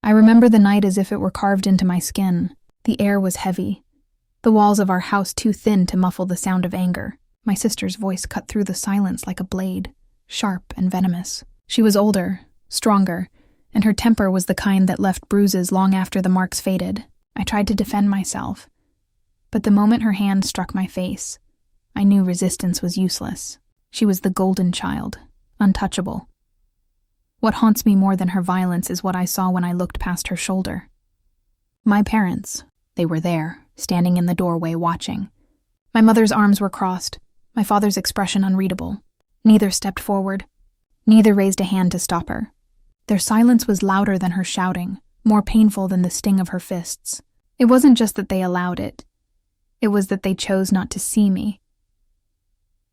I remember the night as if it were carved into my skin. The air was heavy, the walls of our house too thin to muffle the sound of anger. My sister's voice cut through the silence like a blade, sharp and venomous. She was older, stronger, and her temper was the kind that left bruises long after the marks faded. I tried to defend myself, but the moment her hand struck my face, I knew resistance was useless. She was the golden child, untouchable. What haunts me more than her violence is what I saw when I looked past her shoulder. My parents, they were there, standing in the doorway watching. My mother's arms were crossed, my father's expression unreadable. Neither stepped forward. Neither raised a hand to stop her. Their silence was louder than her shouting, more painful than the sting of her fists. It wasn't just that they allowed it. It was that they chose not to see me.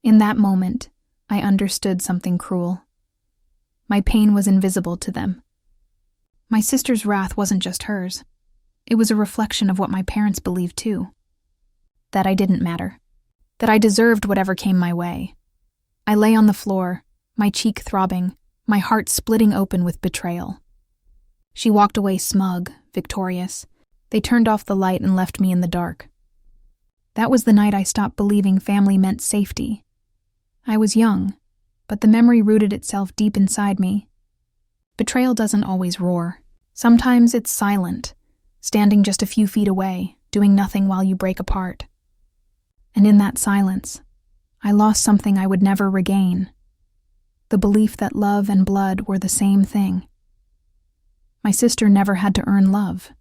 In that moment, I understood something cruel. My pain was invisible to them. My sister's wrath wasn't just hers. It was a reflection of what my parents believed too. That I didn't matter. That I deserved whatever came my way. I lay on the floor, my cheek throbbing, my heart splitting open with betrayal. She walked away smug, victorious. They turned off the light and left me in the dark. That was the night I stopped believing family meant safety. I was young, but the memory rooted itself deep inside me. Betrayal doesn't always roar. Sometimes it's silent, standing just a few feet away, doing nothing while you break apart. And in that silence, I lost something I would never regain. The belief that love and blood were the same thing. My sister never had to earn love.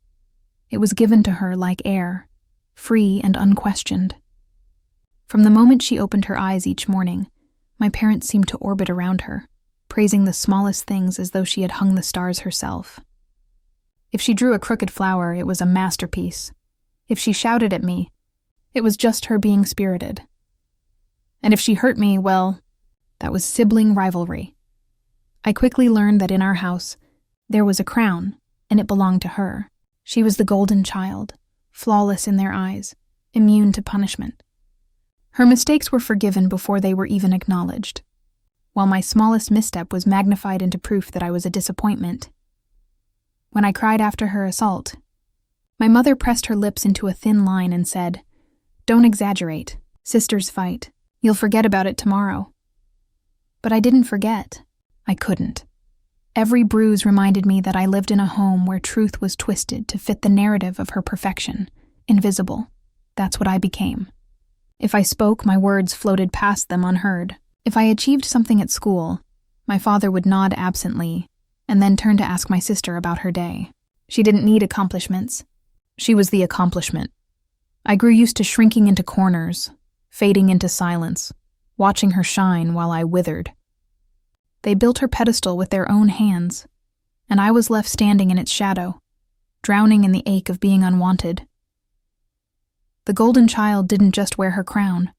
It was given to her like air, free and unquestioned. From the moment she opened her eyes each morning, my parents seemed to orbit around her, praising the smallest things as though she had hung the stars herself. If she drew a crooked flower, it was a masterpiece. If she shouted at me, it was just her being spirited. And if she hurt me, well, that was sibling rivalry. I quickly learned that in our house, there was a crown, and it belonged to her. She was the golden child, flawless in their eyes, immune to punishment. Her mistakes were forgiven before they were even acknowledged, while my smallest misstep was magnified into proof that I was a disappointment. When I cried after her assault, my mother pressed her lips into a thin line and said, "Don't exaggerate. Sisters fight. You'll forget about it tomorrow." But I didn't forget. I couldn't. Every bruise reminded me that I lived in a home where truth was twisted to fit the narrative of her perfection, invisible. That's what I became. If I spoke, my words floated past them unheard. If I achieved something at school, my father would nod absently and then turn to ask my sister about her day. She didn't need accomplishments. She was the accomplishment. I grew used to shrinking into corners, fading into silence, watching her shine while I withered. They built her pedestal with their own hands, and I was left standing in its shadow, drowning in the ache of being unwanted. The golden child didn't just wear her crown.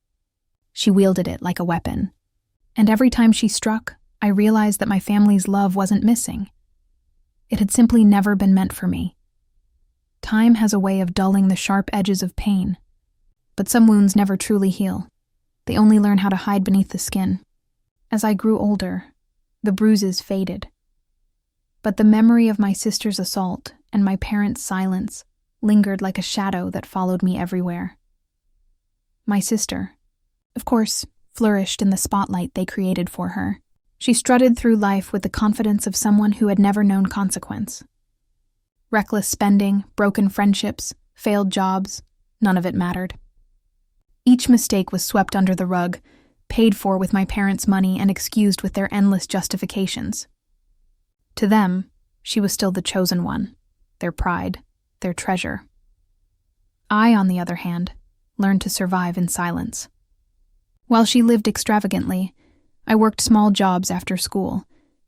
She wielded it like a weapon. And every time she struck, I realized that my family's love wasn't missing. It had simply never been meant for me. Time has a way of dulling the sharp edges of pain, but some wounds never truly heal. They only learn how to hide beneath the skin. As I grew older, the bruises faded. But the memory of my sister's assault and my parents' silence lingered like a shadow that followed me everywhere. My sister, of course, flourished in the spotlight they created for her. She strutted through life with the confidence of someone who had never known consequence. Reckless spending, broken friendships, failed jobs, none of it mattered. Each mistake was swept under the rug, paid for with my parents' money and excused with their endless justifications. To them, she was still the chosen one, their pride, their treasure. I, on the other hand, learned to survive in silence. While she lived extravagantly, I worked small jobs after school,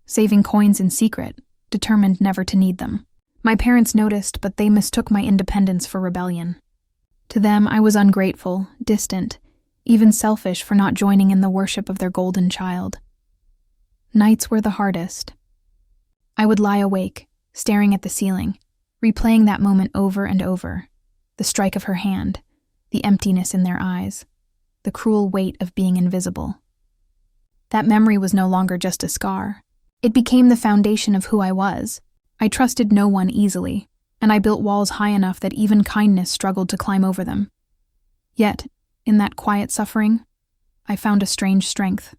saving coins in secret, determined never to need them. My parents noticed, but they mistook my independence for rebellion. To them, I was ungrateful, distant, even selfish for not joining in the worship of their golden child. Nights were the hardest. I would lie awake, staring at the ceiling, replaying that moment over and over, the strike of her hand, the emptiness in their eyes, the cruel weight of being invisible. That memory was no longer just a scar. It became the foundation of who I was, I trusted no one easily, and I built walls high enough that even kindness struggled to climb over them. Yet, in that quiet suffering, I found a strange strength.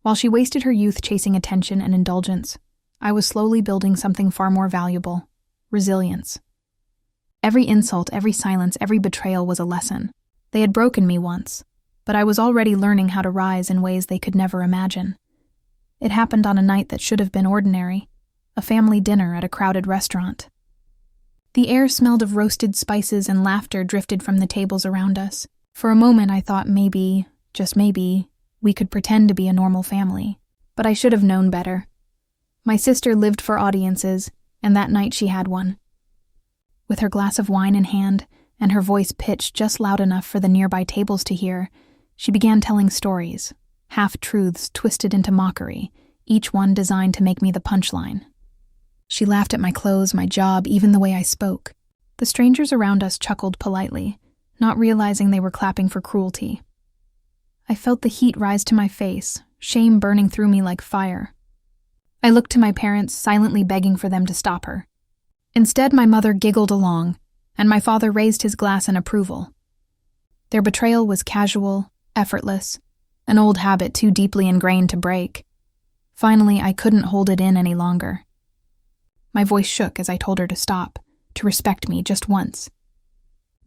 While she wasted her youth chasing attention and indulgence, I was slowly building something far more valuable: resilience. Every insult, every silence, every betrayal was a lesson. They had broken me once, but I was already learning how to rise in ways they could never imagine. It happened on a night that should have been ordinary, a family dinner at a crowded restaurant. The air smelled of roasted spices and laughter drifted from the tables around us. For a moment I thought maybe, just maybe, we could pretend to be a normal family. But I should have known better. My sister lived for audiences, and that night she had one. With her glass of wine in hand, and her voice pitched just loud enough for the nearby tables to hear, she began telling stories, half-truths twisted into mockery, each one designed to make me the punchline. She laughed at my clothes, my job, even the way I spoke. The strangers around us chuckled politely, not realizing they were clapping for cruelty. I felt the heat rise to my face, shame burning through me like fire. I looked to my parents, silently begging for them to stop her. Instead, my mother giggled along, and my father raised his glass in approval. Their betrayal was casual, effortless, an old habit too deeply ingrained to break. Finally, I couldn't hold it in any longer. My voice shook as I told her to stop, to respect me just once.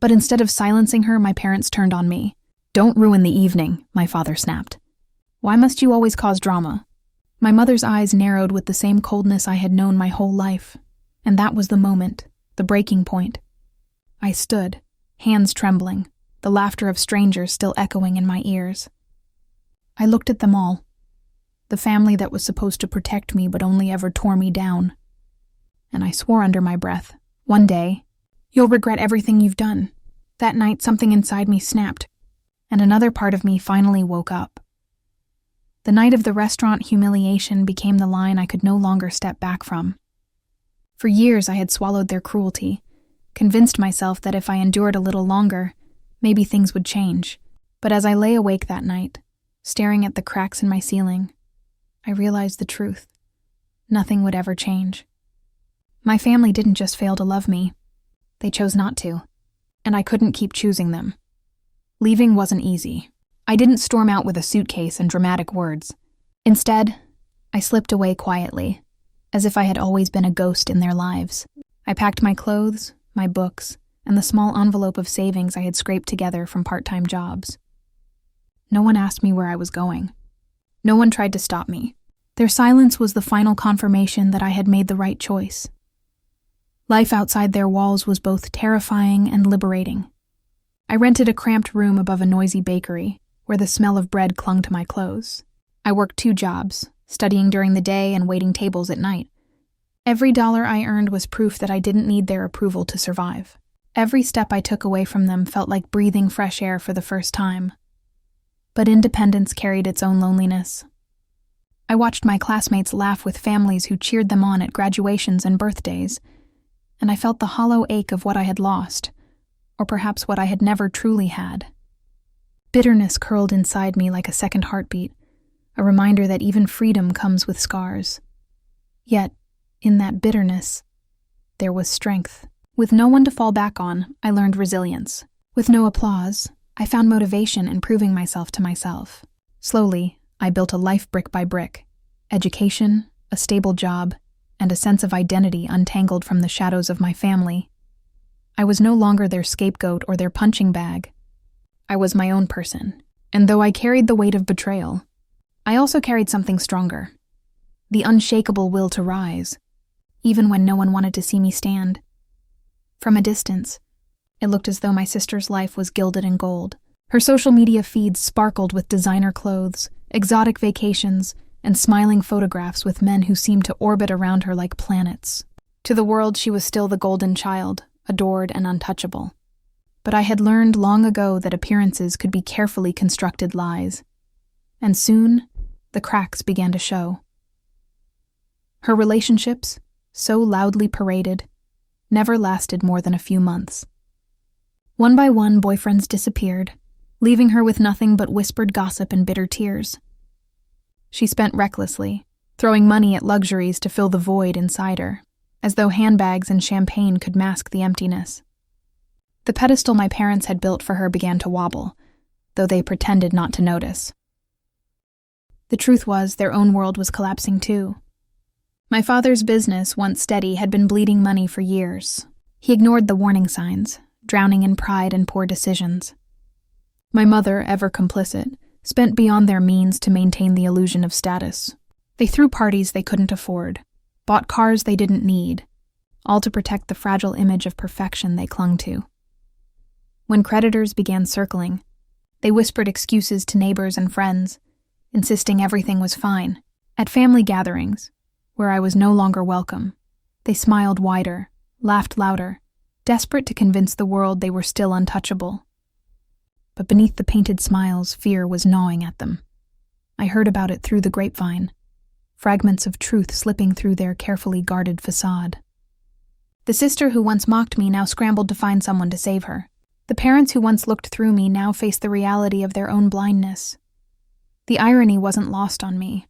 But instead of silencing her, my parents turned on me. "Don't ruin the evening," my father snapped. "Why must you always cause drama?" My mother's eyes narrowed with the same coldness I had known my whole life, and that was the moment, the breaking point. I stood, hands trembling, the laughter of strangers still echoing in my ears. I looked at them all, the family that was supposed to protect me but only ever tore me down. And I swore under my breath, one day, you'll regret everything you've done. That night something inside me snapped, and another part of me finally woke up. The night of the restaurant humiliation became the line I could no longer step back from. For years I had swallowed their cruelty, convinced myself that if I endured a little longer, maybe things would change. But as I lay awake that night, staring at the cracks in my ceiling, I realized the truth. Nothing would ever change. My family didn't just fail to love me. They chose not to, and I couldn't keep choosing them. Leaving wasn't easy. I didn't storm out with a suitcase and dramatic words. Instead, I slipped away quietly, as if I had always been a ghost in their lives. I packed my clothes, my books, and the small envelope of savings I had scraped together from part-time jobs. No one asked me where I was going. No one tried to stop me. Their silence was the final confirmation that I had made the right choice. Life outside their walls was both terrifying and liberating. I rented a cramped room above a noisy bakery, where the smell of bread clung to my clothes. I worked 2 jobs, studying during the day and waiting tables at night. Every dollar I earned was proof that I didn't need their approval to survive. Every step I took away from them felt like breathing fresh air for the first time. But independence carried its own loneliness. I watched my classmates laugh with families who cheered them on at graduations and birthdays, and I felt the hollow ache of what I had lost, or perhaps what I had never truly had. Bitterness curled inside me like a second heartbeat, a reminder that even freedom comes with scars. Yet, in that bitterness, there was strength. With no one to fall back on, I learned resilience. With no applause, I found motivation in proving myself to myself. Slowly, I built a life brick by brick: education, a stable job, and a sense of identity untangled from the shadows of my family. I was no longer their scapegoat or their punching bag. I was my own person, and though I carried the weight of betrayal, I also carried something stronger: the unshakable will to rise, even when no one wanted to see me stand. From a distance, it looked as though my sister's life was gilded in gold. Her social media feeds sparkled with designer clothes, exotic vacations, and smiling photographs with men who seemed to orbit around her like planets. To the world, she was still the golden child, adored and untouchable. But I had learned long ago that appearances could be carefully constructed lies. And soon, the cracks began to show. Her relationships, so loudly paraded, never lasted more than a few months. One by one, boyfriends disappeared, leaving her with nothing but whispered gossip and bitter tears. She spent recklessly, throwing money at luxuries to fill the void inside her. as though handbags and champagne could mask the emptiness. The pedestal my parents had built for her began to wobble, though they pretended not to notice. The truth was, their own world was collapsing too. My father's business, once steady, had been bleeding money for years. He ignored the warning signs, drowning in pride and poor decisions. My mother, ever complicit, spent beyond their means to maintain the illusion of status. They threw parties they couldn't afford, bought cars they didn't need, all to protect the fragile image of perfection they clung to. When creditors began circling, they whispered excuses to neighbors and friends, insisting everything was fine. At family gatherings, where I was no longer welcome, they smiled wider, laughed louder, desperate to convince the world they were still untouchable. But beneath the painted smiles, fear was gnawing at them. I heard about it through the grapevine, fragments of truth slipping through their carefully guarded facade. The sister who once mocked me now scrambled to find someone to save her. The parents who once looked through me now faced the reality of their own blindness. The irony wasn't lost on me.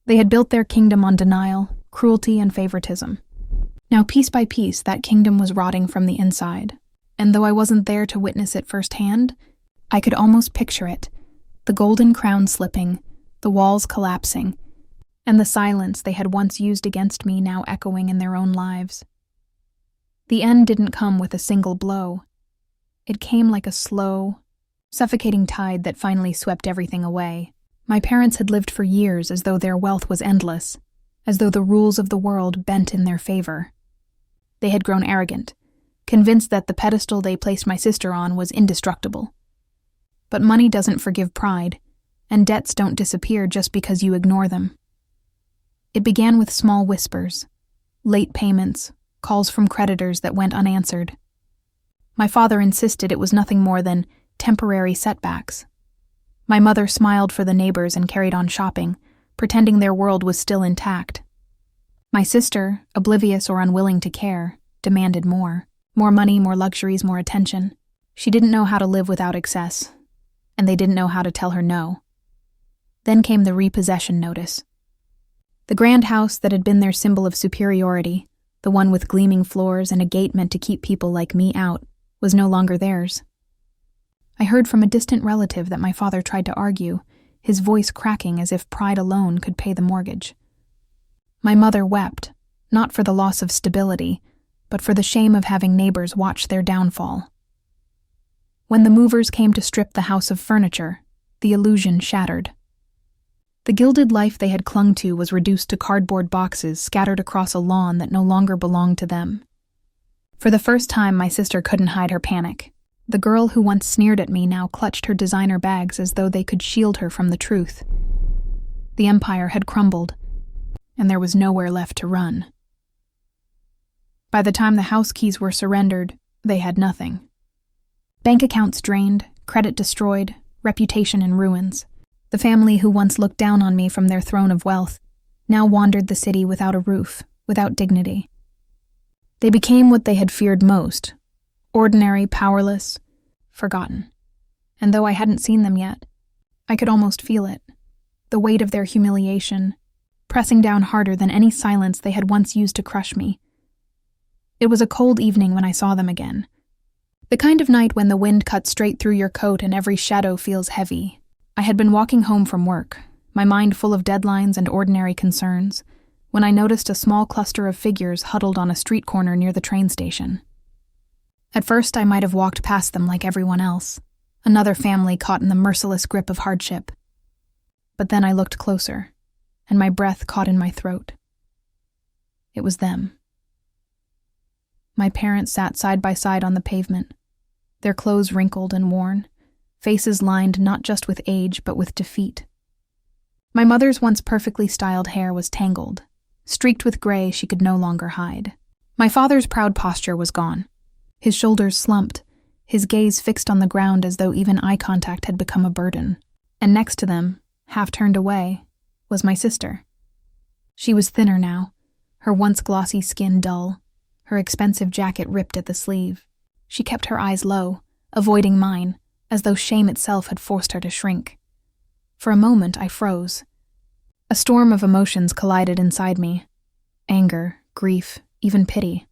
They had built their kingdom on denial, cruelty, and favoritism. Now, piece by piece, that kingdom was rotting from the inside, and though I wasn't there to witness it firsthand, I could almost picture it, the golden crown slipping, the walls collapsing, and the silence they had once used against me now echoing in their own lives. The end didn't come with a single blow. It came like a slow, suffocating tide that finally swept everything away. My parents had lived for years as though their wealth was endless, as though the rules of the world bent in their favor. They had grown arrogant, convinced that the pedestal they placed my sister on was indestructible. But money doesn't forgive pride, and debts don't disappear just because you ignore them. It began with small whispers, late payments, calls from creditors that went unanswered. My father insisted it was nothing more than temporary setbacks. My mother smiled for the neighbors and carried on shopping, pretending their world was still intact. My sister, oblivious or unwilling to care, demanded more. More money, more luxuries, more attention. She didn't know how to live without excess, and they didn't know how to tell her no. Then came the repossession notice. The grand house that had been their symbol of superiority, the one with gleaming floors and a gate meant to keep people like me out, was no longer theirs. I heard from a distant relative that my father tried to argue, his voice cracking as if pride alone could pay the mortgage. My mother wept, not for the loss of stability, but for the shame of having neighbors watch their downfall. When the movers came to strip the house of furniture, the illusion shattered. The gilded life they had clung to was reduced to cardboard boxes scattered across a lawn that no longer belonged to them. For the first time, my sister couldn't hide her panic. The girl who once sneered at me now clutched her designer bags as though they could shield her from the truth. The empire had crumbled, and there was nowhere left to run. By the time the house keys were surrendered, they had nothing. Bank accounts drained, credit destroyed, reputation in ruins. The family who once looked down on me from their throne of wealth now wandered the city without a roof, without dignity. They became what they had feared most, ordinary, powerless, forgotten. And though I hadn't seen them yet, I could almost feel it, the weight of their humiliation, pressing down harder than any silence they had once used to crush me. It was a cold evening when I saw them again. The kind of night when the wind cuts straight through your coat and every shadow feels heavy. I had been walking home from work, my mind full of deadlines and ordinary concerns, when I noticed a small cluster of figures huddled on a street corner near the train station. At first, I might have walked past them like everyone else, another family caught in the merciless grip of hardship. But then I looked closer, and my breath caught in my throat. It was them. My parents sat side by side on the pavement, their clothes wrinkled and worn, faces lined not just with age but with defeat. My mother's once perfectly styled hair was tangled, streaked with gray she could no longer hide. My father's proud posture was gone. His shoulders slumped, his gaze fixed on the ground as though even eye contact had become a burden. And next to them, half turned away, was my sister. She was thinner now, her once glossy skin dull, her expensive jacket ripped at the sleeve. She kept her eyes low, avoiding mine, as though shame itself had forced her to shrink. For a moment, I froze. A storm of emotions collided inside me. Anger, grief, even pity.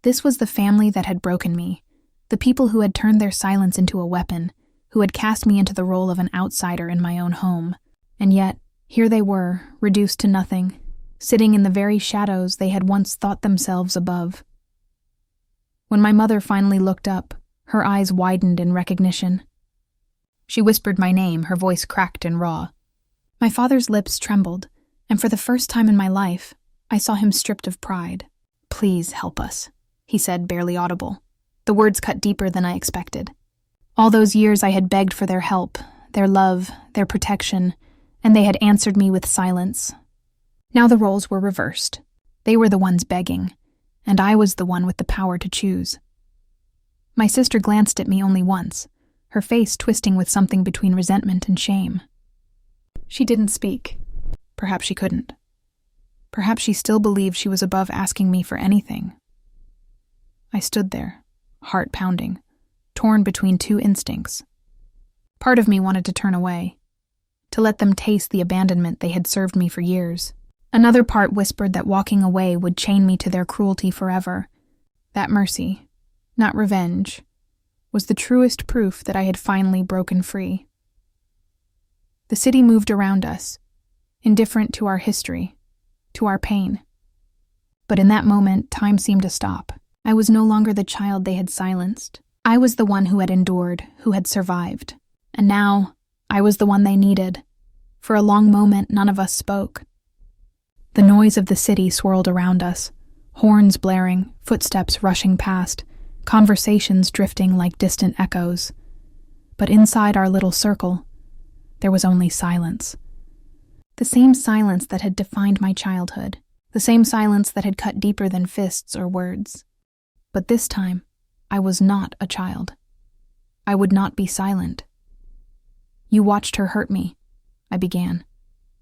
This was the family that had broken me, the people who had turned their silence into a weapon, who had cast me into the role of an outsider in my own home. And yet, here they were, reduced to nothing, sitting in the very shadows they had once thought themselves above. When my mother finally looked up, her eyes widened in recognition. She whispered my name, her voice cracked and raw. My father's lips trembled, and for the first time in my life, I saw him stripped of pride. "Please help us," he said, barely audible. The words cut deeper than I expected. All those years I had begged for their help, their love, their protection, and they had answered me with silence. Now the roles were reversed. They were the ones begging, and I was the one with the power to choose. My sister glanced at me only once, her face twisting with something between resentment and shame. She didn't speak. Perhaps she couldn't. Perhaps she still believed she was above asking me for anything. I stood there, heart pounding, torn between two instincts. Part of me wanted to turn away, to let them taste the abandonment they had served me for years. Another part whispered that walking away would chain me to their cruelty forever. That mercy, not revenge, was the truest proof that I had finally broken free. The city moved around us, indifferent to our history, to our pain. But in that moment, time seemed to stop. I was no longer the child they had silenced. I was the one who had endured, who had survived. And now, I was the one they needed. For a long moment, none of us spoke. The noise of the city swirled around us, horns blaring, footsteps rushing past, conversations drifting like distant echoes. But inside our little circle, there was only silence. The same silence that had defined my childhood, the same silence that had cut deeper than fists or words. But this time, I was not a child. I would not be silent. "You watched her hurt me," I began,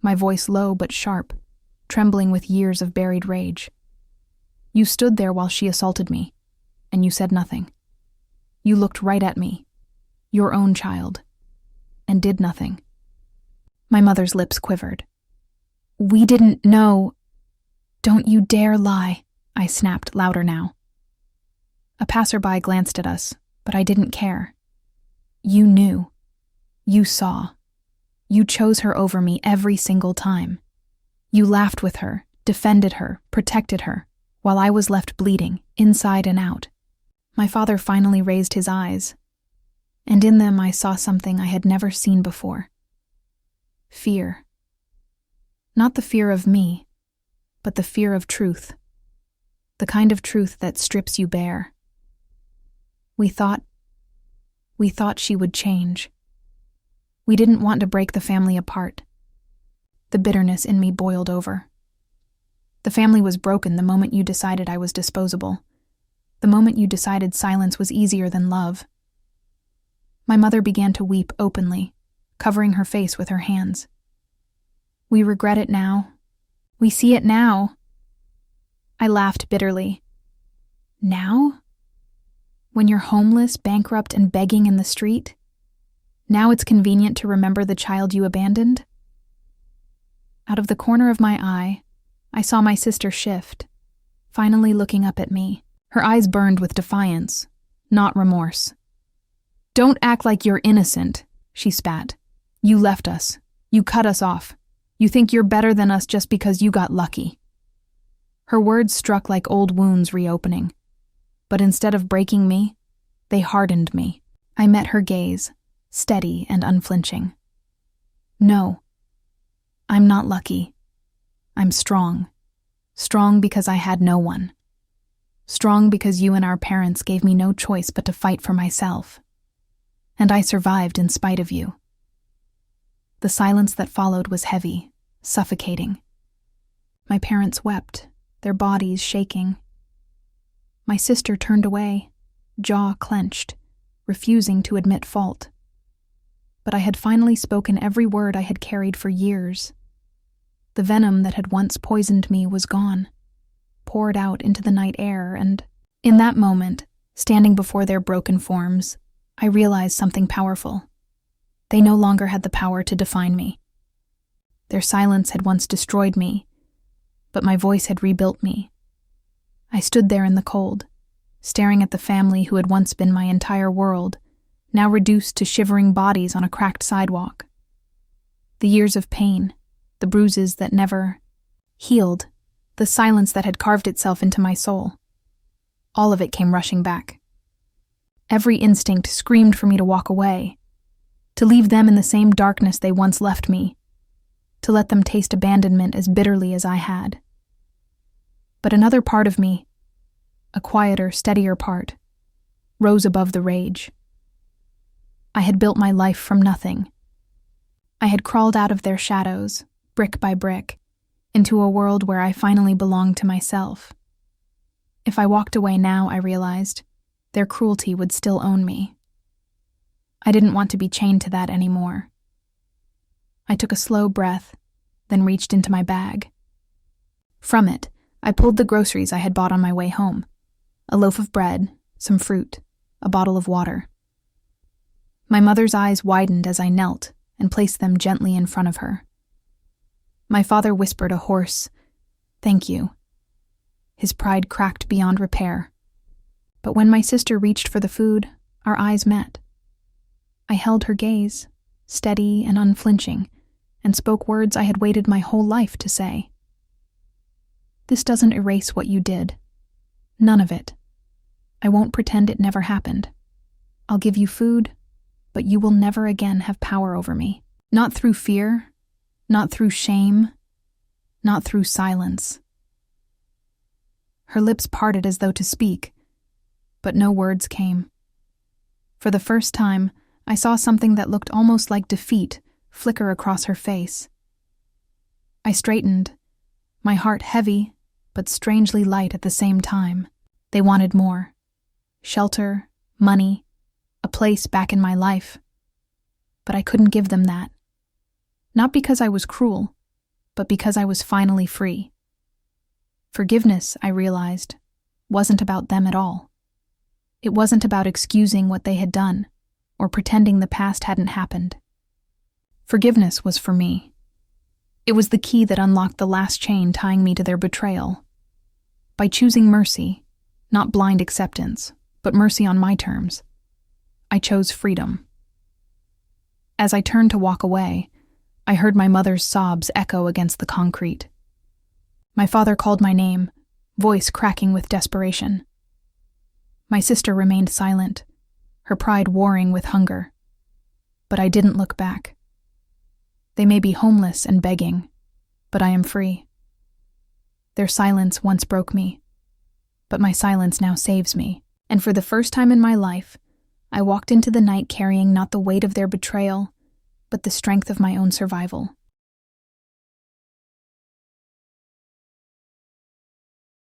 my voice low but sharp, trembling with years of buried rage. "You stood there while she assaulted me, and you said nothing. You looked right at me, your own child, and did nothing." My mother's lips quivered. "We didn't know." "Don't you dare lie," I snapped, louder now. A passerby glanced at us, but I didn't care. "You knew. You saw. You chose her over me every single time. You laughed with her, defended her, protected her, while I was left bleeding, inside and out." My father finally raised his eyes, and in them I saw something I had never seen before. Fear. Not the fear of me, but the fear of truth. The kind of truth that strips you bare. We thought she would change. We didn't want to break the family apart. The bitterness in me boiled over. The family was broken the moment you decided I was disposable. The moment you decided silence was easier than love. My mother began to weep openly, covering her face with her hands. "We regret it now. We see it now." I laughed bitterly. "Now? When you're homeless, bankrupt, and begging in the street? Now it's convenient to remember the child you abandoned?" Out of the corner of my eye, I saw my sister shift, finally looking up at me. Her eyes burned with defiance, not remorse. "Don't act like you're innocent," she spat. "You left us. You cut us off. You think you're better than us just because you got lucky." Her words struck like old wounds reopening. But instead of breaking me, they hardened me. I met her gaze, steady and unflinching. "No, I'm not lucky. I'm strong. Strong because I had no one. Strong because you and our parents gave me no choice but to fight for myself. And I survived in spite of you." The silence that followed was heavy, suffocating. My parents wept, their bodies shaking. My sister turned away, jaw clenched, refusing to admit fault. But I had finally spoken every word I had carried for years. The venom that had once poisoned me was gone, poured out into the night air, and in that moment, standing before their broken forms, I realized something powerful. They no longer had the power to define me. Their silence had once destroyed me, but my voice had rebuilt me. I stood there in the cold, staring at the family who had once been my entire world, now reduced to shivering bodies on a cracked sidewalk. The years of pain, the bruises that never healed, the silence that had carved itself into my soul. All of it came rushing back. Every instinct screamed for me to walk away, to leave them in the same darkness they once left me, to let them taste abandonment as bitterly as I had. But another part of me, a quieter, steadier part, rose above the rage. I had built my life from nothing. I had crawled out of their shadows, brick by brick, into a world where I finally belonged to myself. If I walked away now, I realized, their cruelty would still own me. I didn't want to be chained to that anymore. I took a slow breath, then reached into my bag. From it, I pulled the groceries I had bought on my way home: a loaf of bread, some fruit, a bottle of water. My mother's eyes widened as I knelt and placed them gently in front of her. My father whispered a hoarse, "Thank you." His pride cracked beyond repair. But when my sister reached for the food, our eyes met. I held her gaze, steady and unflinching, and spoke words I had waited my whole life to say. "This doesn't erase what you did. None of it. I won't pretend it never happened. I'll give you food, but you will never again have power over me. Not through fear, not through shame, not through silence." Her lips parted as though to speak, but no words came. For the first time, I saw something that looked almost like defeat flicker across her face. I straightened, my heart heavy, but strangely light at the same time. They wanted more. Shelter, money, a place back in my life. But I couldn't give them that. Not because I was cruel, but because I was finally free. Forgiveness, I realized, wasn't about them at all. It wasn't about excusing what they had done, or pretending the past hadn't happened. Forgiveness was for me. It was the key that unlocked the last chain tying me to their betrayal. By choosing mercy, not blind acceptance, but mercy on my terms, I chose freedom. As I turned to walk away, I heard my mother's sobs echo against the concrete. My father called my name, voice cracking with desperation. My sister remained silent, her pride warring with hunger. But I didn't look back. They may be homeless and begging, but I am free. Their silence once broke me, but my silence now saves me. And for the first time in my life, I walked into the night carrying not the weight of their betrayal, but the strength of my own survival.